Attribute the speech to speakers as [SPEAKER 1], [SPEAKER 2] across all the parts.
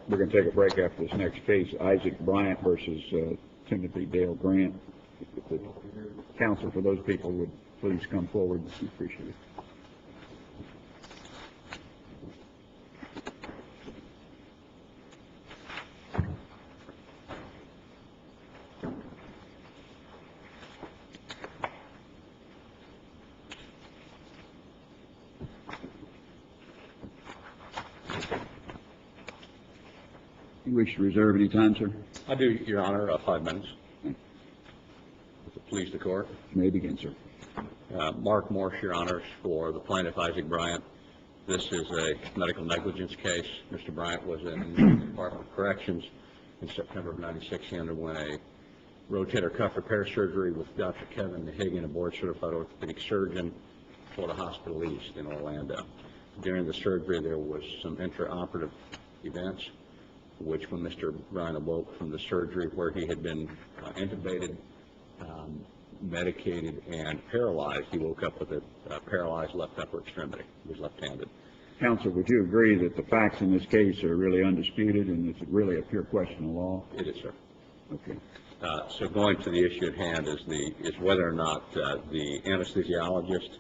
[SPEAKER 1] We're going to take a break after this next case, Isaac Bryant versus Timothy Dale Grant. If the counsel for those people would please come forward, appreciate it. You wish to reserve any time, sir?
[SPEAKER 2] I do, Your Honor. 5 minutes. Please, the court.
[SPEAKER 1] You may begin, sir.
[SPEAKER 2] Mark Morse, Your Honors, for the plaintiff, Isaac Bryant. This is a medical negligence case. Mr. Bryant was in the Department of Corrections in September of '96. He underwent a rotator cuff repair surgery with Dr. Kevin Hagan, a board-certified orthopedic surgeon, Florida Hospital East in Orlando. During the surgery, there was some intraoperative events, which when Mr. Bryant awoke from the surgery where he had been intubated, medicated, and paralyzed, he woke up with a paralyzed left upper extremity. He was left-handed.
[SPEAKER 1] Counsel, would you agree that the facts in this case are really undisputed and it's really a pure question of law?
[SPEAKER 2] It is, sir.
[SPEAKER 1] Okay.
[SPEAKER 2] So going to the issue at hand is whether or not the anesthesiologist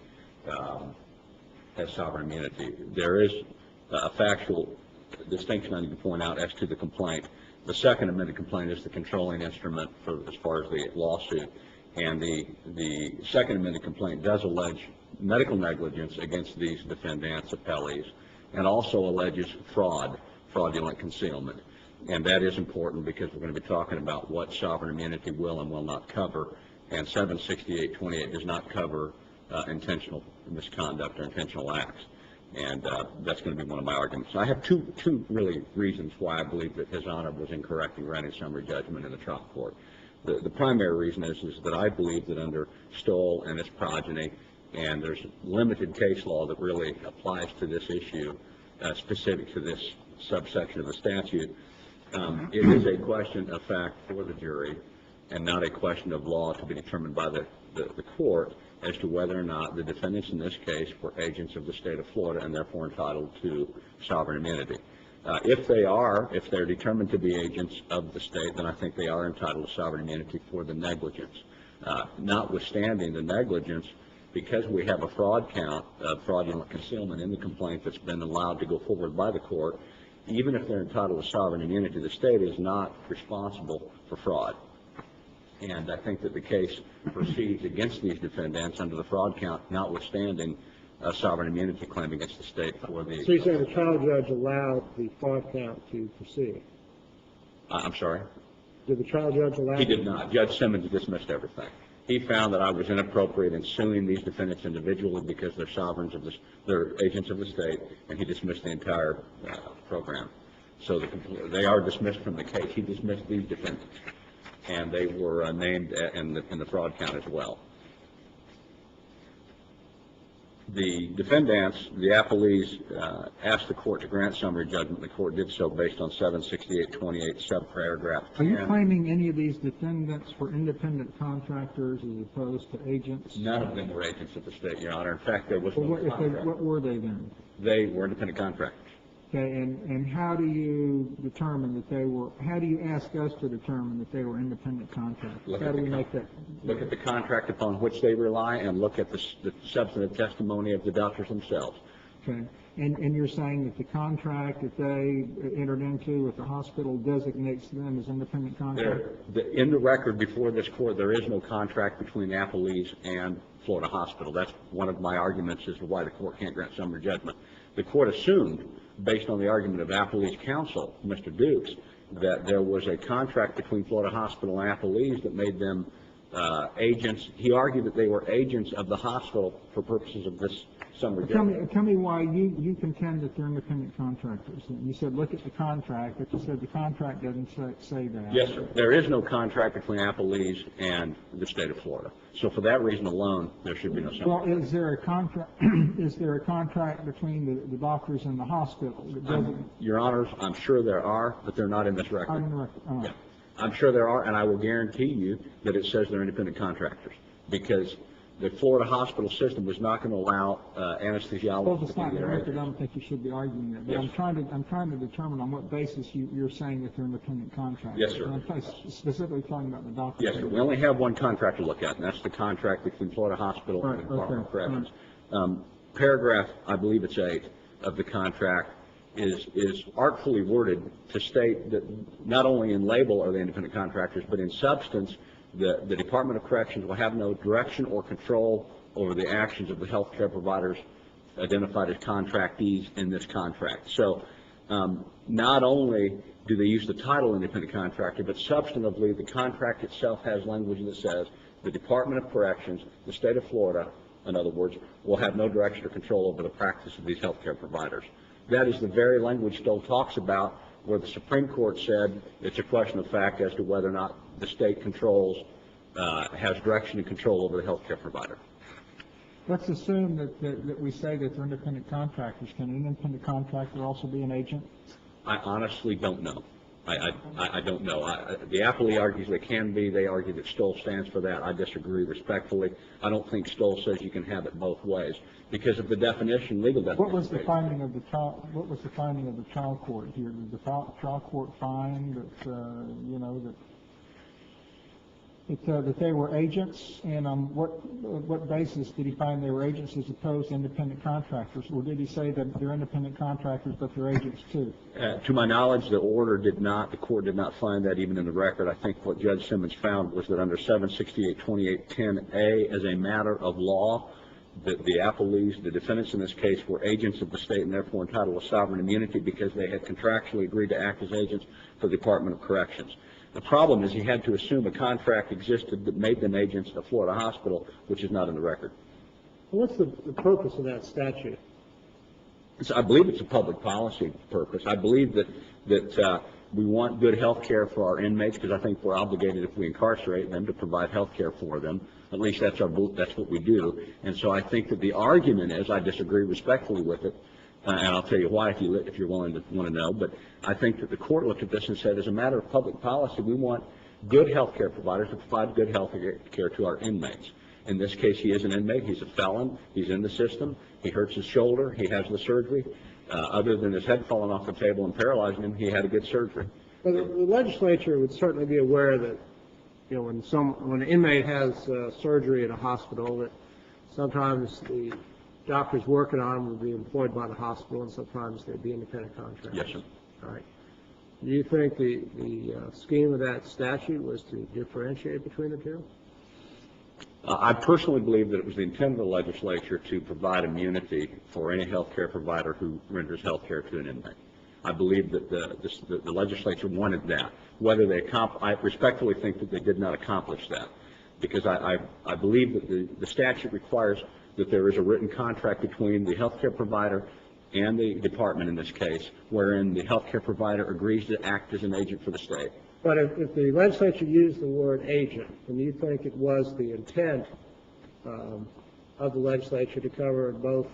[SPEAKER 2] has sovereign immunity. There is a factual distinction I need to point out as to the complaint. The second amended complaint is the controlling instrument as far as the lawsuit, and the second amended complaint does allege medical negligence against these defendants, appellees, and also alleges fraudulent concealment. And that is important because we're going to be talking about what sovereign immunity will and will not cover, and 768-28 does not cover intentional misconduct or intentional acts. And that's going to be one of my arguments. I have two really reasons why I believe that His Honor was incorrect in granting summary judgment in the trial court. The primary reason is that I believe that under Stoll and its progeny, and there's limited case law that really applies to this issue specific to this subsection of the statute, it is a question of fact for the jury and not a question of law to be determined by the court as to whether or not the defendants in this case were agents of the state of Florida and therefore entitled to sovereign immunity. If they're determined to be agents of the state, then I think they are entitled to sovereign immunity for the negligence. Notwithstanding the negligence, because we have a fraud count of fraudulent concealment in the complaint that's been allowed to go forward by the court, even if they're entitled to sovereign immunity, the state is not responsible for fraud. And I think that the case proceeds against these defendants under the fraud count, notwithstanding a sovereign immunity claim against the state for the...
[SPEAKER 3] So you say the trial judge allowed the fraud count to proceed?
[SPEAKER 2] I'm sorry?
[SPEAKER 3] Did the trial judge allow...
[SPEAKER 2] He did not. Judge Simmons dismissed everything. He found that I was inappropriate in suing these defendants individually because they're agents of the state, and he dismissed the entire program. So they are dismissed from the case. He dismissed these defendants, and they were named in the fraud count as well. The defendants, the appellees, asked the court to grant summary judgment. The court did so based on 768-28 subparagraph 10.
[SPEAKER 4] Are you claiming any of these defendants were independent contractors as opposed to agents?
[SPEAKER 2] None of them were agents of the state, Your Honor. In fact, there was no contract.
[SPEAKER 4] What were they then?
[SPEAKER 2] They were independent contractors.
[SPEAKER 4] Okay, and how do you determine that they were, how do you ask us to determine that they were independent contractors? How do we make that?
[SPEAKER 2] Look at the contract upon which they rely and look at the substantive testimony of the doctors themselves.
[SPEAKER 4] Okay, and you're saying that the contract that they entered into with the hospital designates them as independent contractors?
[SPEAKER 2] In the record before this court, there is no contract between the appellees and Florida Hospital. That's one of my arguments as to why the court can't grant summary judgment. The court assumed, based on the argument of appellee's counsel, Mr. Dukes, that there was a contract between Florida Hospital and appellees that made them agents. He argued that they were agents of the hospital for purposes of this summary judgment.
[SPEAKER 4] Tell me why you contend that they're independent contractors. You said look at the contract, but you said the contract doesn't say that.
[SPEAKER 2] Yes, sir. There is no contract between appellees and the state of Florida. So for that reason alone, there should be no summary.
[SPEAKER 4] Well, is there a contract? Is there a contract between the doctors and the hospital?
[SPEAKER 2] Your Honors, I'm sure there are, but they're not in this record.
[SPEAKER 4] Not in the record.
[SPEAKER 2] Yeah. I'm sure there are, and I will guarantee you that it says they're independent contractors because the Florida hospital system was not going to allow anesthesiologists
[SPEAKER 4] Well, if it's
[SPEAKER 2] to
[SPEAKER 4] not
[SPEAKER 2] be
[SPEAKER 4] in the
[SPEAKER 2] their
[SPEAKER 4] record, I
[SPEAKER 2] agents.
[SPEAKER 4] don't think you should be arguing that. But
[SPEAKER 2] Yes.
[SPEAKER 4] I'm trying to determine on what basis you're saying that they're independent contractors.
[SPEAKER 2] Yes, sir.
[SPEAKER 4] And I'm specifically talking about the doctor.
[SPEAKER 2] Yes, sir. We only have one contract to look at, and that's the contract between Florida Hospital
[SPEAKER 4] Right,
[SPEAKER 2] and the Department of
[SPEAKER 4] okay,
[SPEAKER 2] Corrections. Paragraph, I believe it's 8, of the contract is artfully worded to state that not only in label are they independent contractors, but in substance, the Department of Corrections will have no direction or control over the actions of the health care providers identified as contractees in this contract. So not only do they use the title independent contractor, but substantively the contract itself has language that says the Department of Corrections, the state of Florida, in other words, will have no direction or control over the practice of these health care providers. That is the very language Stoll talks about, where the Supreme Court said it's a question of fact as to whether or not the state controls, has direction and control over the health care provider.
[SPEAKER 4] Let's assume that we say that they're independent contractors. Can an independent contractor also be an agent?
[SPEAKER 2] I honestly don't know. I don't know. The appellee argues they can be. They argue that Stoll stands for that. I disagree respectfully. I don't think Stoll says you can have it both ways because of the definition, legal definition.
[SPEAKER 4] What was the finding of the trial? What was the finding of the trial court here? Did the trial court find that that they were agents, and on what basis did he find they were agents as opposed to independent contractors, or did he say that they're independent contractors but they're agents too?
[SPEAKER 2] To my knowledge, the court did not find that even in the record. I think what Judge Simmons found was that under 768-2810A, as a matter of law, that the appellees, the defendants in this case, were agents of the state and therefore entitled to sovereign immunity because they had contractually agreed to act as agents for the Department of Corrections. The problem is he had to assume a contract existed that made them agents of Florida Hospital, which is not in the record.
[SPEAKER 3] What's the purpose of that statute?
[SPEAKER 2] I believe it's a public policy purpose. I believe that we want good health care for our inmates because I think we're obligated if we incarcerate them to provide health care for them. At least that's what we do. And so I think that the argument is, I disagree respectfully with it, and I'll tell you why if you're willing to want to know. But I think that the court looked at this and said, as a matter of public policy, we want good health care providers to provide good health care to our inmates. In this case, he is an inmate. He's a felon. He's in the system. He hurts his shoulder. He has the surgery. Other than his head falling off the table and paralyzing him, he had a good surgery.
[SPEAKER 3] Well, the legislature would certainly be aware that, when an inmate has surgery at a hospital, that sometimes the doctors working on him would be employed by the hospital, and sometimes they'd be independent contractors.
[SPEAKER 2] Yes, sir.
[SPEAKER 3] All right. Do you think the scheme of that statute was to differentiate between the two?
[SPEAKER 2] I personally believe that it was the intent of the legislature to provide immunity for any health care provider who renders health care to an inmate. I believe that the legislature wanted that. Whether they I respectfully think that they did not accomplish that, because I believe that the statute requires that there is a written contract between the health care provider and the department in this case, wherein the health care provider agrees to act as an agent for the state.
[SPEAKER 3] But if the legislature used the word agent, then you think it was the intent of the legislature to cover both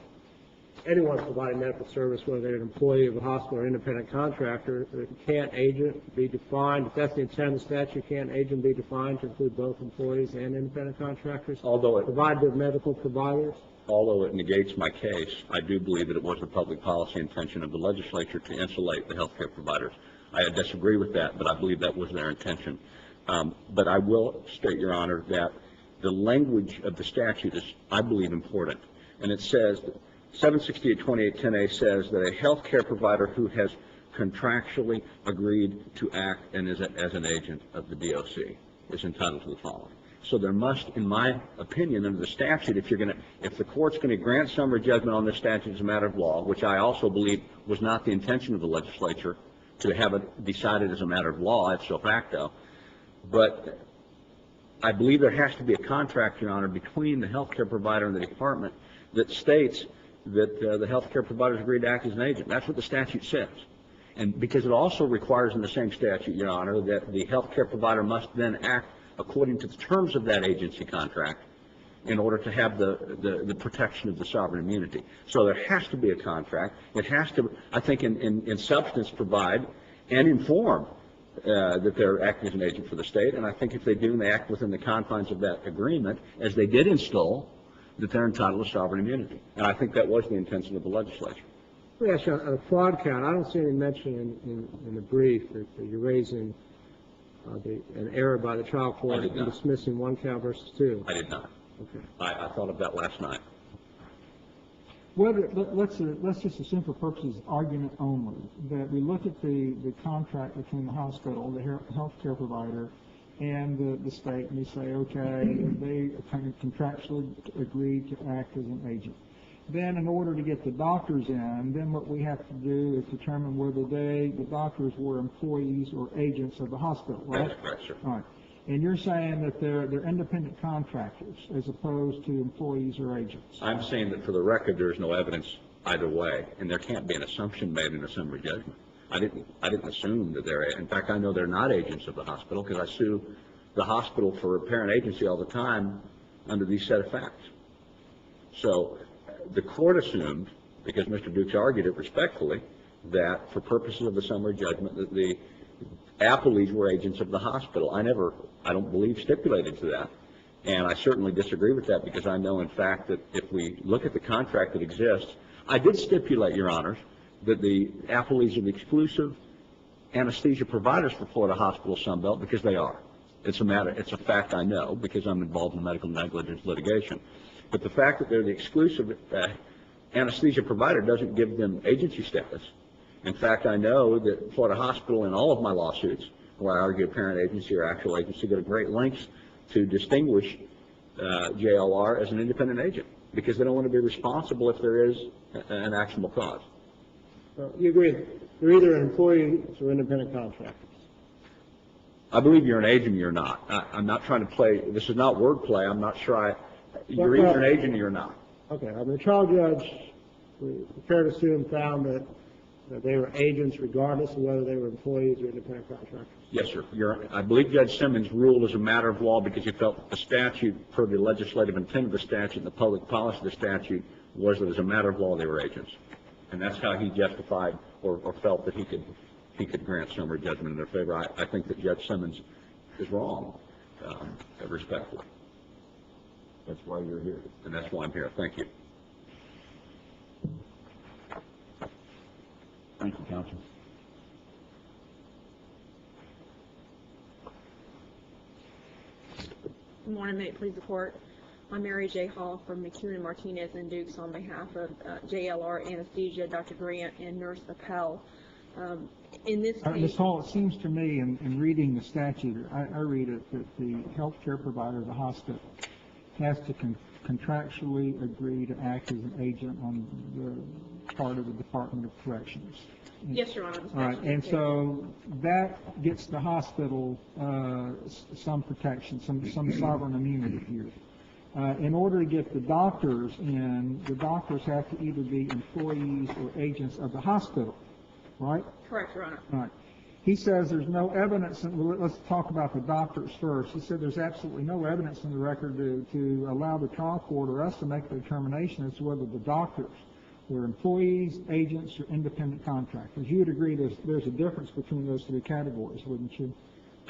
[SPEAKER 3] anyone providing medical service, whether they're an employee of a hospital or independent contractor, that can't agent be defined? If that's the intent of the statute, can't agent be defined to include both employees and independent contractors?
[SPEAKER 2] Although
[SPEAKER 3] provide the medical providers?
[SPEAKER 2] Although it negates my case, I do believe that it was the public policy intention of the legislature to insulate the health care providers. I disagree with that, but I believe that was their intention. But I will state, Your Honor, that the language of the statute is, I believe, important. And it says, 768-2810A says that a health care provider who has contractually agreed to act and is as an agent of the DOC is entitled to the following. So there must, in my opinion, under the statute, if the court's going to grant summary judgment on this statute as a matter of law, which I also believe was not the intention of the legislature to have it decided as a matter of law, ipso facto, but I believe there has to be a contract, Your Honor, between the health care provider and the department that states that the health care providers agreed to act as an agent. That's what the statute says. And because it also requires in the same statute, Your Honor, that the health care provider must then act according to the terms of that agency contract in order to have the protection of the sovereign immunity. So there has to be a contract. It has to, I think, in substance provide and inform that they're acting as an agent for the state. And I think if they do and they act within the confines of that agreement, as they did in Stoll, that they're entitled to sovereign immunity. And I think that was the intention of the legislature.
[SPEAKER 3] Let me ask you, on a fraud count, I don't see any mention in the brief that you're raising an error by the trial court in dismissing one count versus two.
[SPEAKER 2] I did not.
[SPEAKER 3] Okay.
[SPEAKER 2] I thought of that last night.
[SPEAKER 4] Let's just assume for purposes of argument only that we look at the contract between the hospital, the health care provider, and the state, and we say, okay, they kind of contractually agreed to act as an agent. Then in order to get the doctors in, then what we have to do is determine whether the doctors were employees or agents of the hospital, right?
[SPEAKER 2] That's correct, sir.
[SPEAKER 4] All right. And you're saying that they're independent contractors as opposed to employees or agents.
[SPEAKER 2] I'm saying that for the record, there's no evidence either way, and there can't be an assumption made in a summary judgment. I didn't assume that they're, in fact, I know they're not agents of the hospital because I sue the hospital for apparent agency all the time under these set of facts. So the court assumed, because Mr. Dukes argued it respectfully, that for purposes of the summary judgment, that the appellees were agents of the hospital. I don't believe, stipulated to that. And I certainly disagree with that because I know, in fact, that if we look at the contract that exists, I did stipulate, Your Honors, that the appellees are the exclusive anesthesia providers for Florida Hospital Sunbelt because they are. It's a fact I know because I'm involved in medical negligence litigation. But the fact that they're the exclusive anesthesia provider doesn't give them agency status. In fact, I know that Florida Hospital, in all of my lawsuits, where I argue apparent agency or actual agency, go to great lengths to distinguish JLR as an independent agent because they don't want to be responsible if there is an actionable cause.
[SPEAKER 3] So you agree they're either employees or independent contractors?
[SPEAKER 2] I believe you're an agent or you're not. I'm not trying to play. This is not wordplay. I'm not sure. You're either an agent or you're not.
[SPEAKER 3] Okay. I mean, the trial judge, fair to assume, found that they were agents regardless of whether they were employees or independent contractors?
[SPEAKER 2] Yes, sir. I believe Judge Simmons ruled as a matter of law because he felt that the statute, per the legislative intent of the statute and the public policy of the statute, was that as a matter of law they were agents. And that's how he justified or felt that he could grant summary judgment in their favor. I think that Judge Simmons is wrong, respectfully. That's why you're here. And that's why I'm here. Thank you.
[SPEAKER 1] Thank you, counsel.
[SPEAKER 5] Good morning, may it please the court. I'm Mary J. Hall from McEwen and Martinez and Dukes on behalf of JLR Anesthesia, Dr. Bryant, and Nurse Appel. In this case,
[SPEAKER 4] Ms. Hall, it seems to me in reading the statute, I read it that the health care provider of the hospital has to contractually agree to act as an agent on the part of the Department of Corrections.
[SPEAKER 5] yes, Your Honor.
[SPEAKER 4] All right, and so that gets the hospital some protection, some sovereign immunity here. In order to get the doctors in, the doctors have to either be employees or agents of the hospital, right?
[SPEAKER 5] Correct, Your Honor.
[SPEAKER 4] All right. He says there's no evidence, well, let's talk about the doctors first. He said there's absolutely no evidence in the record to allow the trial court or us to make the determination as to whether the doctors were employees, agents, or independent contractors. You would agree there's a difference between those three categories, wouldn't you?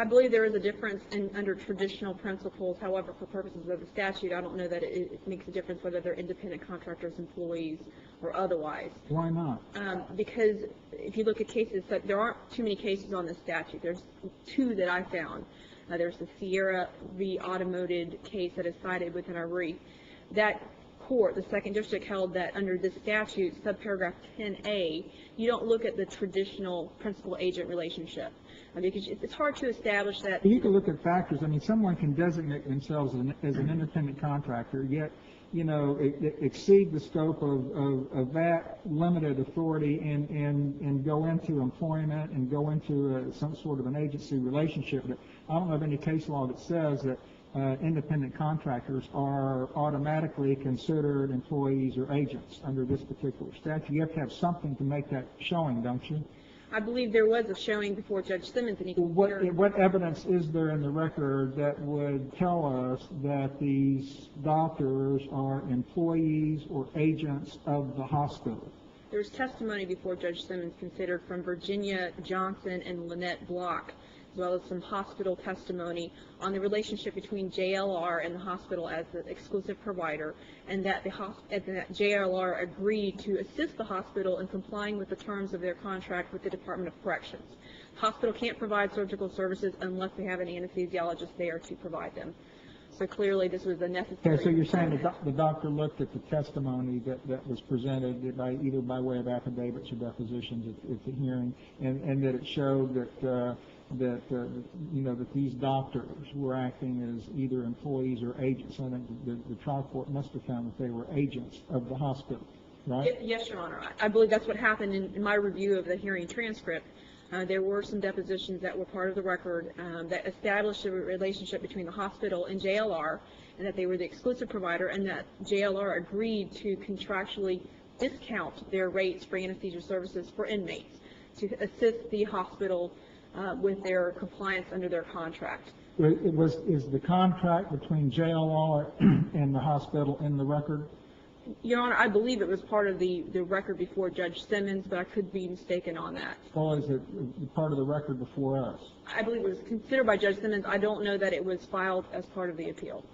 [SPEAKER 5] I believe there is a difference under traditional principles. However, for purposes of the statute, I don't know that it makes a difference whether they're independent contractors, employees, or otherwise.
[SPEAKER 4] Why not?
[SPEAKER 5] Because if you look at cases, there aren't too many cases on this statute. There's two that I found. There's the Sierra v. Automoted case that is cited within our brief. That court, the second district, held that under this statute, subparagraph 10A, you don't look at the traditional principal-agent relationship. Because it's hard to establish that.
[SPEAKER 4] You can look at factors. I mean, someone can designate themselves as an independent contractor, yet, you know, exceed the scope of that limited authority and go into employment and go into some sort of an agency relationship. I don't know of any case law that says that independent contractors are automatically considered employees or agents under this particular statute. You have to have something to make that showing, don't you?
[SPEAKER 5] I believe there was a showing before Judge Simmons. And
[SPEAKER 4] what evidence is there in the record that would tell us that these doctors are employees or agents of the hospital?
[SPEAKER 5] There's testimony before Judge Simmons considered from Virginia Johnson and Lynette Block as well as some hospital testimony on the relationship between JLR and the hospital as the exclusive provider, and that that JLR agreed to assist the hospital in complying with the terms of their contract with the Department of Corrections. The hospital can't provide surgical services unless they have an anesthesiologist there to provide them. So clearly, this was a necessary.
[SPEAKER 4] Okay, so you're saying the doctor looked at the testimony that was presented either by way of affidavits or depositions at the hearing, and that it showed that these doctors were acting as either employees or agents. I think the trial court must have found that they were agents of the hospital, right?
[SPEAKER 5] Yes, Your Honor. I believe that's what happened in my review of the hearing transcript. There were some depositions that were part of the record that established a relationship between the hospital and JLR, and that they were the exclusive provider, and that JLR agreed to contractually discount their rates for anesthesia services for inmates to assist the hospital with their compliance under their contract.
[SPEAKER 4] Is the contract between JLR and the hospital in the record?
[SPEAKER 5] Your Honor, I believe it was part of the record before Judge Simmons, but I could be mistaken on that.
[SPEAKER 4] Or is it part of the record before us?
[SPEAKER 5] I believe it was considered by Judge Simmons. I don't know that it was filed as part of the appeal.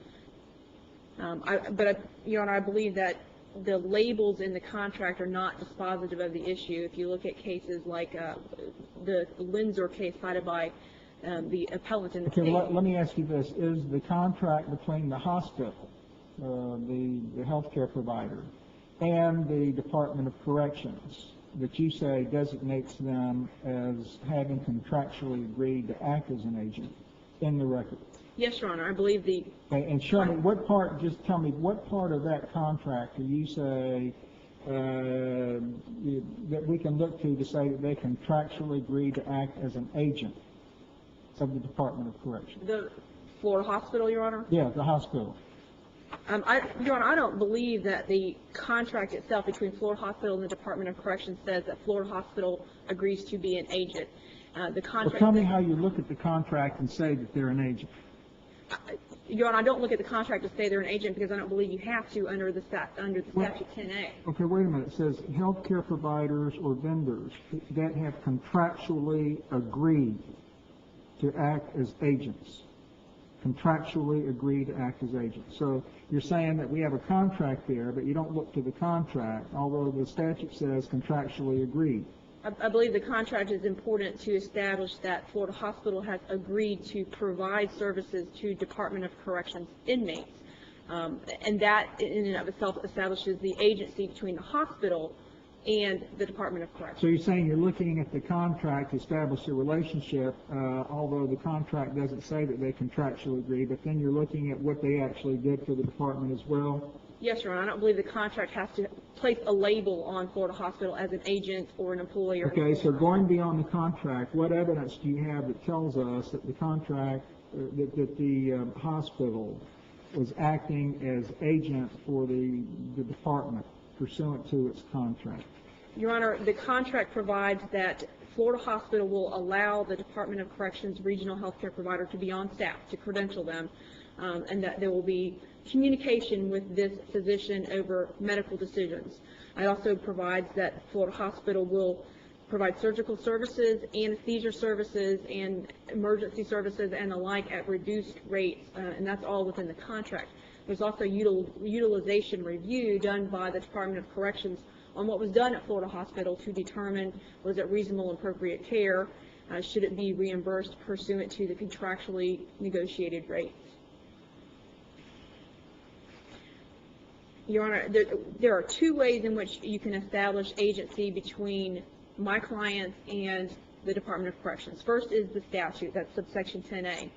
[SPEAKER 5] Your Honor, I believe that the labels in the contract are not dispositive of the issue. If you look at cases like the Lindsor case cited by the appellant in the case.
[SPEAKER 4] Okay, let me ask you this. Is the contract between the hospital, the healthcare provider, and the Department of Corrections that you say designates them as having contractually agreed to act as an agent in the record?
[SPEAKER 5] Yes, Your Honor. I believe the...
[SPEAKER 4] And show me what part, just tell me what part of that contract do you say that we can look to say that they contractually agreed to act as an agent of the Department of Corrections?
[SPEAKER 5] The Florida Hospital, Your Honor?
[SPEAKER 4] Yeah, the hospital.
[SPEAKER 5] Your Honor, I don't believe that the contract itself between Florida Hospital and the Department of Corrections says that Florida Hospital agrees to be an agent. The contract.
[SPEAKER 4] Well, tell me how you look at the contract and say that they're an agent.
[SPEAKER 5] Your Honor, I don't look at the contract to say they're an agent because I don't believe you have to under the statute 10A.
[SPEAKER 4] Okay, wait a minute. It says healthcare providers or vendors that have contractually agreed to act as agents. Contractually agree to act as agents. So you're saying that we have a contract there, but you don't look to the contract, although the statute says contractually agreed.
[SPEAKER 5] I believe the contract is important to establish that Florida Hospital has agreed to provide services to Department of Corrections inmates. And that in and of itself establishes the agency between the hospital and the Department of Corrections.
[SPEAKER 4] So you're saying you're looking at the contract to establish a relationship, although the contract doesn't say that they contractually agree, but then you're looking at what they actually did for the department as well?
[SPEAKER 5] Yes, Your Honor. I don't believe the contract has to place a label on Florida Hospital as an agent or an employer.
[SPEAKER 4] Okay, so going beyond the contract, what evidence do you have that tells us that the contract, that the hospital was acting as agent for the department pursuant to its contract?
[SPEAKER 5] Your Honor, the contract provides that Florida Hospital will allow the Department of Corrections regional health care provider to be on staff, to credential them, and that there will be communication with this physician over medical decisions. It also provides that Florida Hospital will provide surgical services, anesthesia services, and emergency services and the like at reduced rates, and that's all within the contract. There's also utilization review done by the Department of Corrections on what was done at Florida Hospital to determine was it reasonable and appropriate care, should it be reimbursed pursuant to the contractually negotiated rates. Your Honor, there are two ways in which you can establish agency between my clients and the Department of Corrections. First is the statute, that's subsection 10A.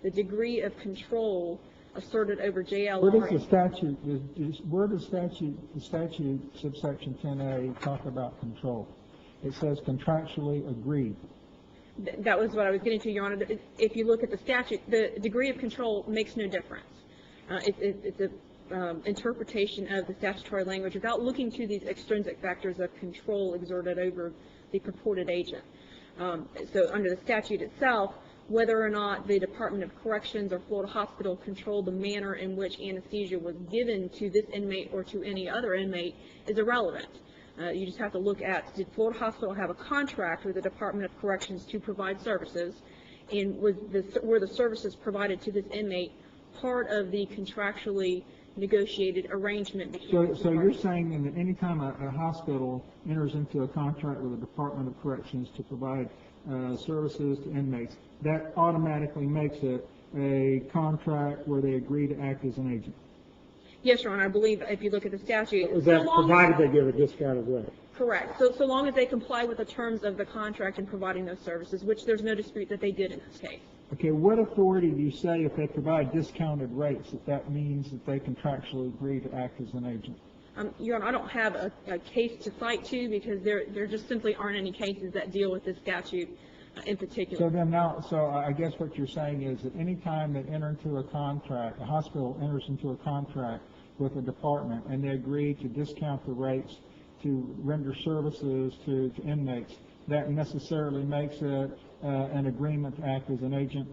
[SPEAKER 5] The degree of control asserted over JLR.
[SPEAKER 4] Where does the statute subsection 10A talk about control? It says contractually agreed.
[SPEAKER 5] That was what I was getting to, Your Honor. If you look at the statute, the degree of control makes no difference. It's a interpretation of the statutory language without looking to these extrinsic factors of control exerted over the purported agent. So under the statute itself, whether or not the Department of Corrections or Florida Hospital controlled the manner in which anesthesia was given to this inmate or to any other inmate is irrelevant. You just have to look at, did Florida Hospital have a contract with the Department of Corrections to provide services, And were the services provided to this inmate part of the contractually negotiated arrangement between the two
[SPEAKER 4] So you're
[SPEAKER 5] parties?
[SPEAKER 4] saying then that any time a hospital enters into a contract with the Department of Corrections to provide services to inmates, that automatically makes it a contract where they agree to act as an agent?
[SPEAKER 5] Yes, Your Honor, I believe if you look at the statute,
[SPEAKER 3] Is that provided they give a discounted rate?
[SPEAKER 5] correct. So long as they comply with the terms of the contract in providing those services, which there's no dispute that they did in this case.
[SPEAKER 4] Okay, what authority do you say if they provide discounted rates that means that they contractually agree to act as an agent?
[SPEAKER 5] Your Honor, I don't have a case to cite to because there just simply aren't any cases that deal with this statute in particular.
[SPEAKER 4] So then now, so I guess what you're saying is that any time they enter into a contract, a hospital enters into a contract with a department and they agree to discount the rates to render services to inmates, that necessarily makes it an agreement to act as an agent?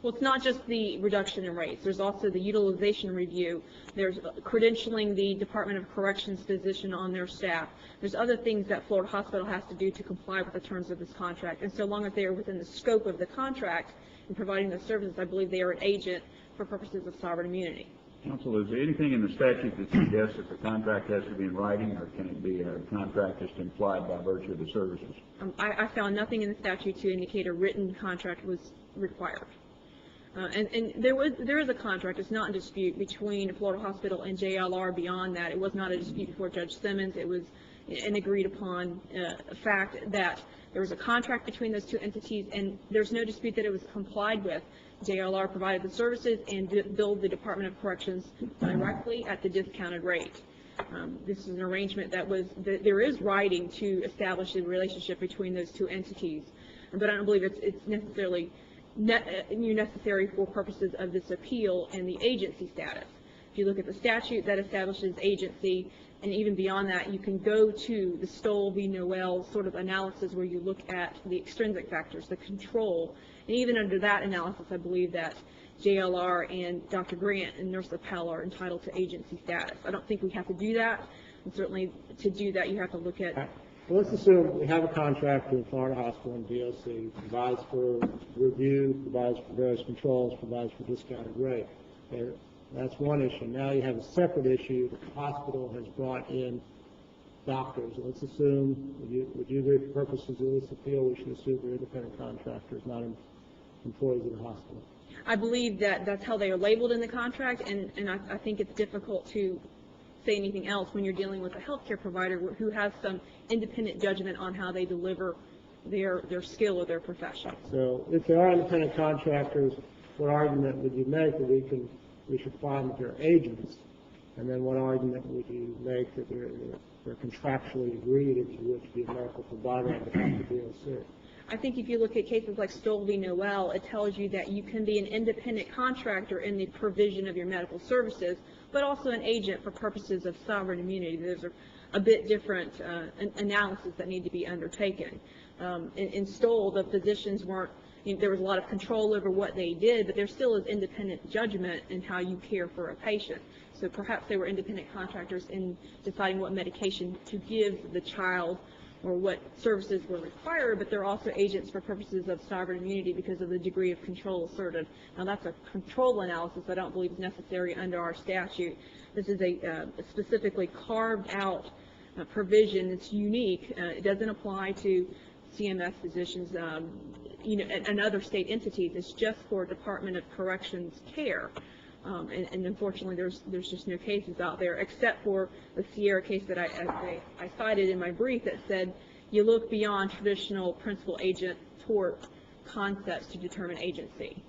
[SPEAKER 5] Well, it's not just the reduction in rates. There's also the utilization review. There's credentialing the Department of Corrections physician on their staff. There's other things that Florida Hospital has to do to comply with the terms of this contract. And so long as they are within the scope of the contract in providing those services, I believe they are an agent for purposes of sovereign immunity.
[SPEAKER 1] Counsel, is there anything in the statute that suggests that the contract has to be in writing, or can it be a contract just implied by virtue of the services?
[SPEAKER 5] I found nothing in the statute to indicate a written contract was required. And there is a contract. It's not in dispute between Florida Hospital and JLR. Beyond that, it was not a dispute before Judge Simmons. It was an agreed upon fact that there was a contract between those two entities, and there's no dispute that it was complied with. JLR provided the services and billed the Department of Corrections directly at the discounted rate. This is an arrangement there is writing to establish a relationship between those two entities, but I don't believe it's necessarily necessary for purposes of this appeal and the agency status. If you look at the statute that establishes agency, and even beyond that, you can go to the Stoll v. Noel sort of analysis where you look at the extrinsic factors, the control, and even under that analysis, I believe that JLR and Dr. Grant and Nurse Appel are entitled to agency status. I don't think we have to do that, and certainly to do that, you have to look at.
[SPEAKER 3] Well, let's assume we have a contract with Florida Hospital and DOC, provides for review, provides for various controls, provides for discounted rate. Okay, that's one issue. Now you have a separate issue. The hospital has brought in doctors. Let's assume, would you agree for purposes of this appeal, we should assume they're independent contractors, not employees of the hospital?
[SPEAKER 5] I believe that that's how they are labeled in the contract, and I think it's difficult to say anything else when you're dealing with a healthcare provider who has some independent judgment on how they deliver their skill or their profession.
[SPEAKER 3] So if they are independent contractors, what argument would you make that we should find that they're agents? And then what argument would you make that they're contractually agreed, if you would, to be a medical provider on behalf of the DOC?
[SPEAKER 5] I think if you look at cases like Stoll v. Noel, it tells you that you can be an independent contractor in the provision of your medical services, but also an agent for purposes of sovereign immunity. There's a bit different analysis that need to be undertaken. In Stoll, the physicians weren't, there was a lot of control over what they did, but there still is independent judgment in how you care for a patient. So perhaps they were independent contractors in deciding what medication to give the child or what services were required, but they're also agents for purposes of sovereign immunity because of the degree of control asserted. Now, that's a control analysis I don't believe is necessary under our statute. This is a specifically carved out provision that's unique. It doesn't apply to CMS physicians, and other state entities. It's just for Department of Corrections care. And unfortunately, there's just no cases out there, except for the Sierra case that I cited in my brief that said you look beyond traditional principal agent tort concepts to determine agency.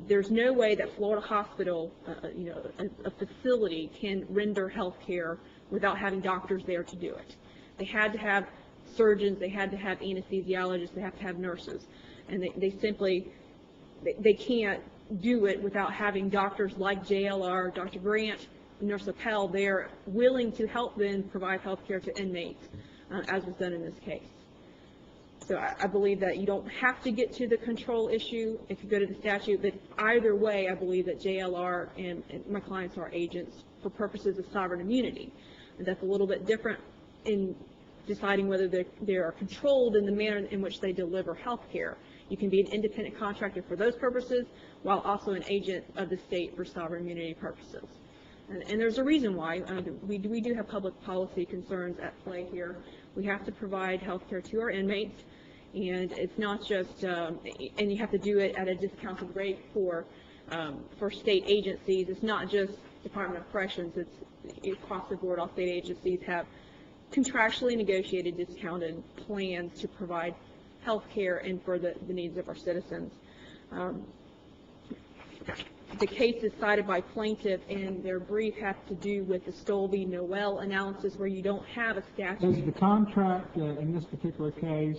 [SPEAKER 5] There's no way that Florida Hospital, a facility, can render health care without having doctors there to do it. They had to have surgeons, they had to have anesthesiologists, they have to have nurses, and they simply can't do it without having doctors like JLR, Dr. Grant, Nurse Appel there willing to help them provide health care to inmates, as was done in this case. So I believe that you don't have to get to the control issue if you go to the statute, but either way, I believe that JLR and my clients are agents for purposes of sovereign immunity. And that's a little bit different in deciding whether they are controlled in the manner in which they deliver health care. You can be an independent contractor for those purposes, while also an agent of the state for sovereign immunity purposes. And there's a reason why. We do have public policy concerns at play here. We have to provide health care to our inmates, and it's not just, and you have to do it at a discounted rate for state agencies. It's not just Department of Corrections. It's across the board. All state agencies have contractually negotiated discounted plans to provide health care and for the needs of our citizens. The cases cited by plaintiff in their brief have to do with the Stolby-Noel analysis, where you don't have a statute.
[SPEAKER 4] Does the contract in this particular case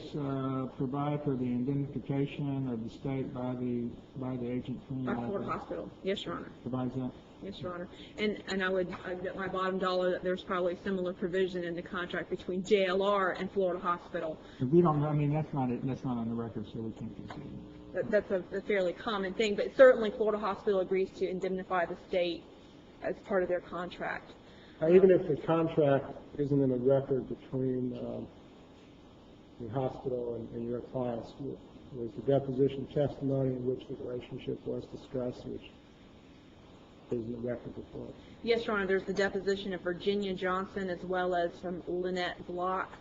[SPEAKER 4] provide for the indemnification of the state by the agent from
[SPEAKER 5] By Florida Hospital. Yes, Your Honor.
[SPEAKER 4] provides that?
[SPEAKER 5] Yes, Your Honor. And I'd bet my bottom dollar that there's probably a similar provision in the contract between JLR and Florida Hospital.
[SPEAKER 4] We don't know. I mean, that's not on the record, so we can't concede.
[SPEAKER 5] That's a fairly common thing, but certainly Florida Hospital agrees to indemnify the state as part of their contract.
[SPEAKER 3] Even if the contract isn't in a record between the hospital and your clients, was the deposition testimony in which the relationship was discussed, which is in the record before?
[SPEAKER 5] Yes, Your Honor. There's the deposition of Virginia Johnson as well as from Lynette Block.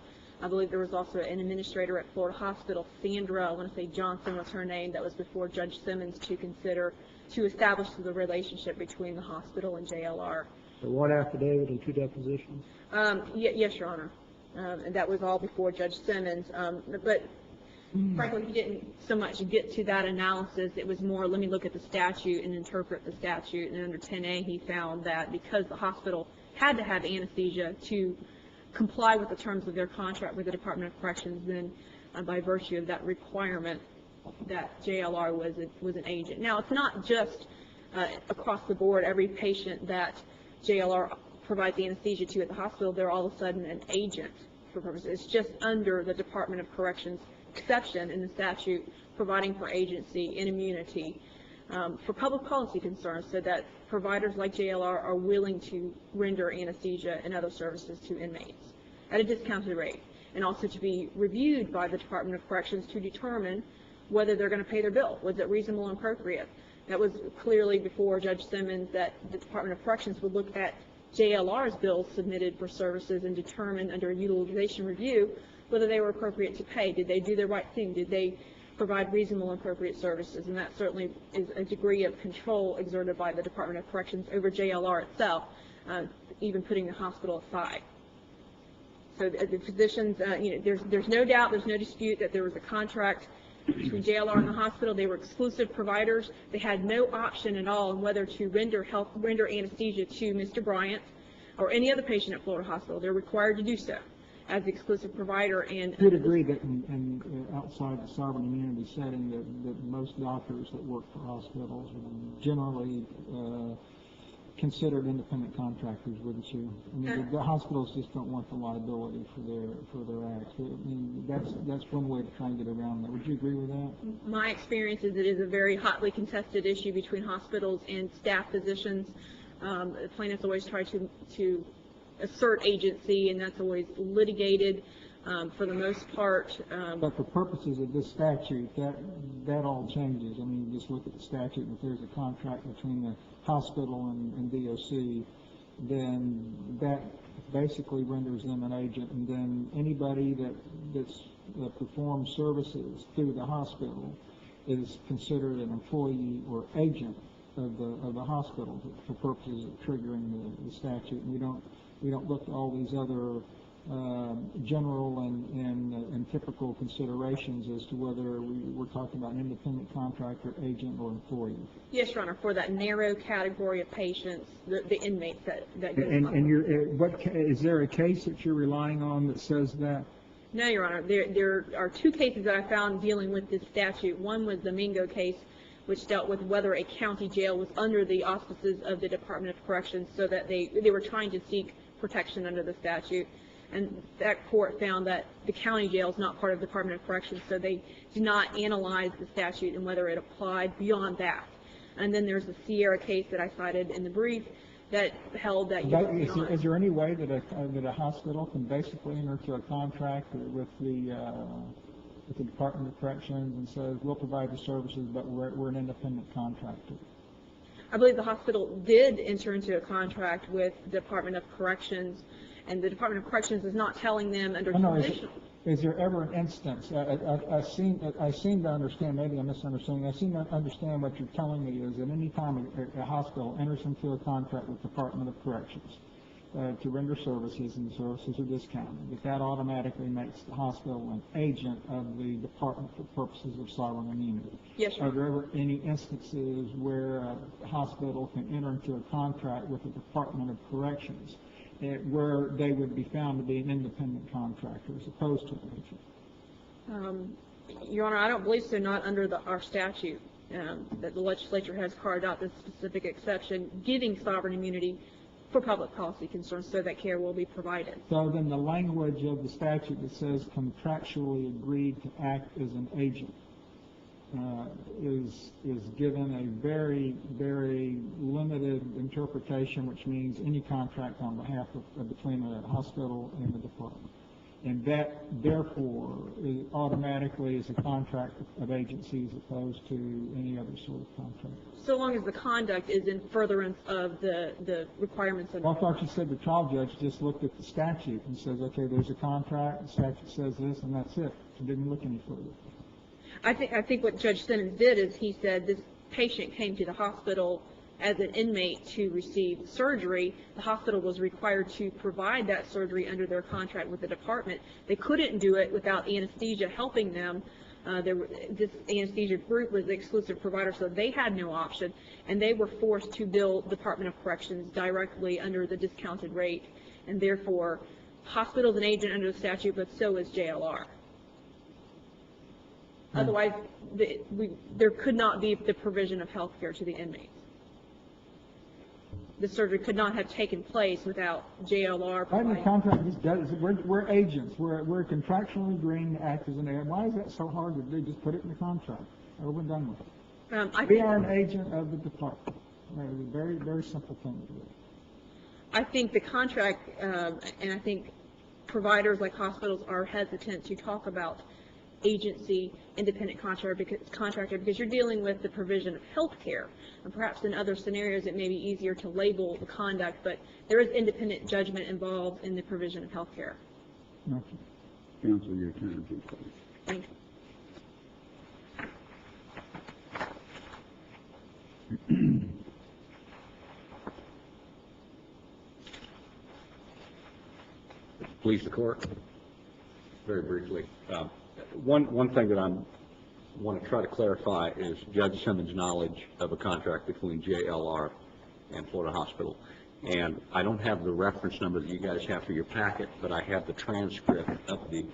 [SPEAKER 5] I believe there was also an administrator at Florida Hospital, Sandra, I want to say Johnson was her name, that was before Judge Simmons to establish the relationship between the hospital and JLR.
[SPEAKER 3] So one affidavit and two depositions?
[SPEAKER 5] Yes, Your Honor. And that was all before Judge Simmons. But frankly, he didn't so much get to that analysis. It was more, let me look at the statute and interpret the statute. And under 10A, he found that because the hospital had to have anesthesia to comply with the terms of their contract with the Department of Corrections, then by virtue of that requirement, that JLR was an agent. Now, it's not just across the board, every patient that JLR provides anesthesia to at the hospital, they're all of a sudden an agent for purposes. It's just under the Department of Corrections exception in the statute providing for agency and immunity for public policy concerns, so that providers like JLR are willing to render anesthesia and other services to inmates at a discounted rate, and also to be reviewed by the Department of Corrections to determine whether they're going to pay their bill. Was it reasonable and appropriate? That was clearly before Judge Simmons, that the Department of Corrections would look at JLR's bills submitted for services and determine under a utilization review whether they were appropriate to pay. Did they do the right thing? Did they provide reasonable and appropriate services? And that certainly is a degree of control exerted by the Department of Corrections over JLR itself, even putting the hospital aside. So the physicians, there's no doubt, there's no dispute that there was a contract between JLR and the hospital. They were exclusive providers. They had no option at all on whether to render anesthesia to Mr. Bryant or any other patient at Florida Hospital. They're required to do so as the exclusive provider. And
[SPEAKER 4] I would agree that outside the sovereign immunity setting, that most doctors that work for hospitals are generally considered independent contractors, wouldn't you? I mean, the hospitals just don't want the liability for their acts. I mean, that's one way to try and get around that. Would you agree with that?
[SPEAKER 5] My experience is it is a very hotly contested issue between hospitals and staff physicians. Plaintiffs always try to assert agency, and that's always litigated for the most part.
[SPEAKER 4] But for purposes of this statute, that all changes. I mean, you just look at the statute, and if there's a contract between the hospital and DOC, then that basically renders them an agent, and then anybody that performs services through the hospital is considered an employee or agent of the hospital for purposes of triggering the statute. And we don't look at all these other general and typical considerations as to whether we're talking about an independent contractor, agent, or employee.
[SPEAKER 5] Yes, Your Honor, for that narrow category of patients, the inmates that go
[SPEAKER 4] is there a case that you're relying on that says that?
[SPEAKER 5] No, Your Honor. There are two cases that I found dealing with this statute. One was the Mingo case, which dealt with whether a county jail was under the auspices of the Department of Corrections, so that they were trying to seek protection under the statute. And that court found that the county jail is not part of the Department of Corrections, so they did not analyze the statute and whether it applied beyond that. And then there's the Sierra case that I cited in the brief that held that.
[SPEAKER 4] Is there any way that a hospital can basically enter into a contract with the with the Department of Corrections and says, we'll provide the services, but we're an independent contractor?
[SPEAKER 5] I believe the hospital did enter into a contract with the Department of Corrections, and the Department of Corrections is not telling them under conditional.
[SPEAKER 4] Is there ever an instance, I seem to understand, maybe I'm misunderstanding, I seem to understand what you're telling me is that any time a hospital enters into a contract with the Department of Corrections to render services and the services are discounted, that automatically makes the hospital an agent of the department for purposes of sovereign immunity.
[SPEAKER 5] Yes, sir.
[SPEAKER 4] Are there ever any instances where a hospital can enter into a contract with the Department of Corrections where they would be found to be an independent contractor as opposed to an agent?
[SPEAKER 5] Your Honor, I don't believe so, not under our statute, that the legislature has carved out this specific exception, giving sovereign immunity for public policy concerns so that care will be provided.
[SPEAKER 4] So then the language of the statute that says contractually agreed to act as an agent is given a very, very limited interpretation, which means any contract on behalf of between a hospital and the department. And that, therefore, automatically is a contract of agency as opposed to any other sort of contract.
[SPEAKER 5] So long as the conduct is in furtherance of the requirements of...
[SPEAKER 4] Well, I thought you said the trial judge just looked at the statute and says, okay, there's a contract, the statute says this, and that's it. It didn't look any further.
[SPEAKER 5] I think what Judge Simmons did is he said this patient came to the hospital as an inmate to receive surgery. The hospital was required to provide that surgery under their contract with the department. They couldn't do it without anesthesia helping them. This anesthesia group was the exclusive provider, so they had no option, and they were forced to bill Department of Corrections directly under the discounted rate, and therefore, hospital is an agent under the statute, but so is JLR. Otherwise, there could not be the provision of health care to the inmates. The surgery could not have taken place without JLR providing.
[SPEAKER 4] Contract we're agents. We're contractually agreeing to act as an agent. Why is that so hard to do? Just put it in the contract. Over and done with it. We are an agent of the department. It's a very, very simple thing to do.
[SPEAKER 5] I think the contract, and I think providers like hospitals are hesitant to talk about agency, independent contractor, because you're dealing with the provision of health care. And perhaps in other scenarios it may be easier to label the conduct, but there is independent judgment involved in the provision of health care.
[SPEAKER 4] Okay.
[SPEAKER 1] Counsel, your time, please.
[SPEAKER 5] Thank you.
[SPEAKER 2] Please, the court. Very briefly. One thing that I want to try to clarify is Judge Simmons' knowledge of a contract between JLR and Florida Hospital. And I don't have the reference number that you guys have for your packet, but I have the transcript of the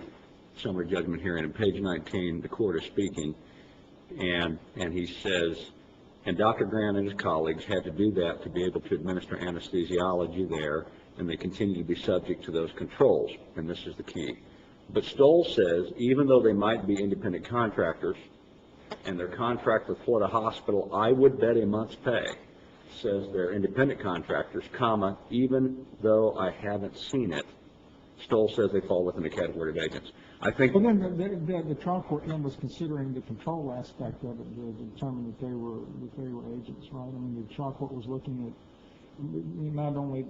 [SPEAKER 2] summary judgment hearing. On page 19, the court is speaking, and he says, and Dr. Grant and his colleagues had to do that to be able to administer anesthesiology there, and they continue to be subject to those controls, and this is the key. But Stoll says, even though they might be independent contractors, and their contract with Florida Hospital, I would bet a month's pay, says they're independent contractors, comma, even though I haven't seen it, Stoll says they fall within the category of agents. I think...
[SPEAKER 4] Well, then the trial court then was considering the control aspect of it to determine that they were agents, right? I mean, the trial court was looking at not only,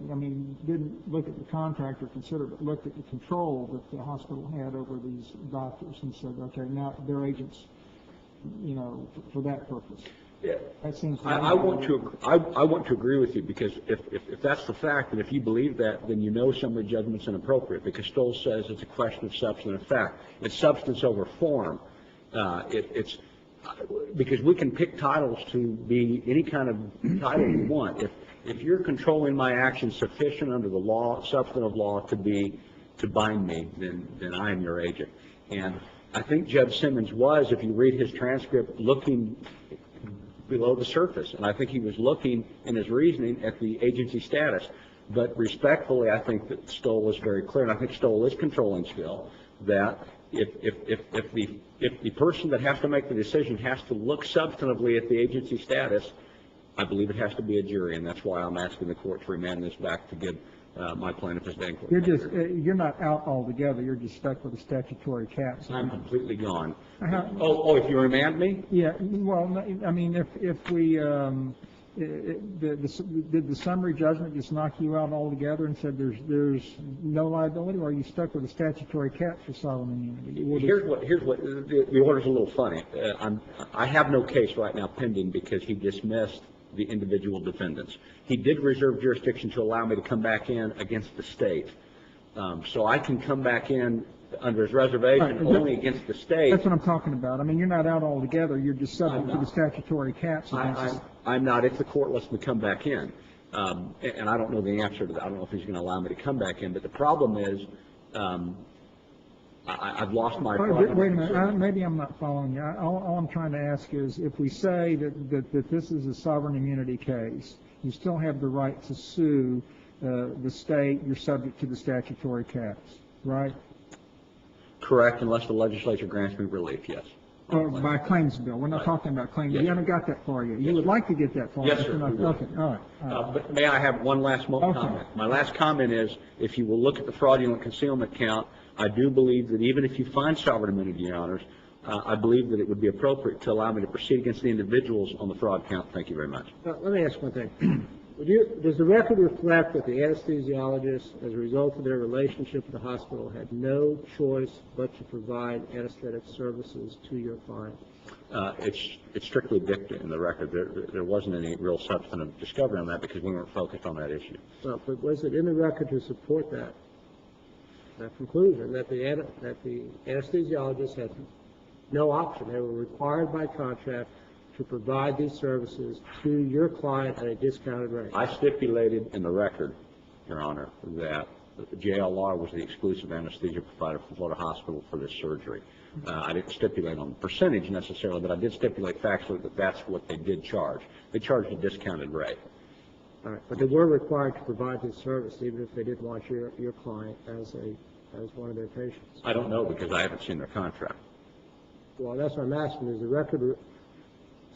[SPEAKER 4] didn't look at the contract or consider, but looked at the control that the hospital had over these doctors and said, okay, now they're agents, for that purpose.
[SPEAKER 2] Yeah.
[SPEAKER 4] That seems
[SPEAKER 2] I want to agree with you, because if that's the fact, and if you believe that, then you know summary judgment's inappropriate, because Stoll says it's a question of substance and fact. It's substance over form. It's because we can pick titles to be any kind of title we want. If you're controlling my actions sufficient under the law, substantive law, to bind me, then I am your agent. And I think Judge Simmons was, if you read his transcript, looking below the surface. And I think he was looking in his reasoning at the agency status. But respectfully, I think that Stoll was very clear, and I think Stoll is controlling still, that if the person that has to make the decision has to look substantively at the agency status, I believe it has to be a jury, and that's why I'm asking the court to remand this back to give my plaintiff is being.
[SPEAKER 4] You're just, you're not out altogether, you're just stuck with the statutory caps.
[SPEAKER 2] I'm completely gone.
[SPEAKER 4] How-
[SPEAKER 2] If you remand me?
[SPEAKER 4] Yeah, well, I mean, if we, did the summary judgment just knock you out altogether and said there's no liability, or are you stuck with the statutory caps for sovereign immunity?
[SPEAKER 2] Here's what, the order's a little funny. I have no case right now pending because he dismissed the individual defendants. He did reserve jurisdiction to allow me to come back in against the state. So I can come back in under his reservation only against the state.
[SPEAKER 4] That's what I'm talking about. I mean, you're not out altogether, you're just subject to the statutory caps.
[SPEAKER 2] I'm not. If the court lets me come back in, and I don't know the answer to that. I don't know if he's going to allow me to come back in. But the problem is, I've lost my.
[SPEAKER 4] Wait a minute. Maybe I'm not following you. All I'm trying to ask is, if we say that this is a sovereign immunity case, you still have the right to sue the state. You're subject to the statutory caps, right?
[SPEAKER 2] Correct, unless the legislature grants me relief. Yes.
[SPEAKER 4] By claims bill. We're not talking about claims.
[SPEAKER 2] Yes,
[SPEAKER 4] you haven't got that far yet. You would like to get that far.
[SPEAKER 2] Yes, sir.
[SPEAKER 4] Okay, all right.
[SPEAKER 2] But may I have one last comment? My last comment is, if you will look at the fraudulent concealment count, I do believe that even if you find sovereign immunity, Your Honors, I believe that it would be appropriate to allow me to proceed against the individuals on the fraud count. Thank you very much.
[SPEAKER 3] Let me ask one thing. Does the record reflect that the anesthesiologist, as a result of their relationship with the hospital, had no choice but to provide anesthetic services to your client?
[SPEAKER 2] It's strictly dicta in the record. There wasn't any real substantive discovery on that because we weren't focused on that issue.
[SPEAKER 3] Well, but was it in the record to support that conclusion, that the anesthesiologist had no option? They were required by contract to provide these services to your client at a discounted rate.
[SPEAKER 2] I stipulated in the record, Your Honor, that JLR was the exclusive anesthesia provider for Florida Hospital for this surgery. I didn't stipulate on the percentage necessarily, but I did stipulate factually that that's what they did charge. They charged a discounted rate.
[SPEAKER 3] All right, but they were required to provide this service even if they didn't want your client as one of their patients.
[SPEAKER 2] I don't know because I haven't seen their contract.
[SPEAKER 3] Well, that's what I'm asking. Does the record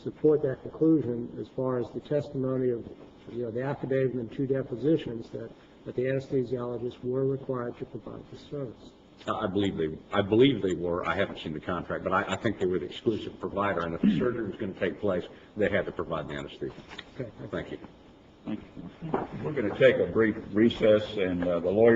[SPEAKER 3] support that conclusion as far as the testimony of, the affidavit and 2 depositions that the anesthesiologists were required to provide this service?
[SPEAKER 2] I believe they were. I haven't seen the contract, but I think they were the exclusive provider, and if the surgery was going to take place, they had to provide the anesthesia.
[SPEAKER 3] Okay.
[SPEAKER 2] Thank you.
[SPEAKER 1] We're going to take a brief recess, and the lawyer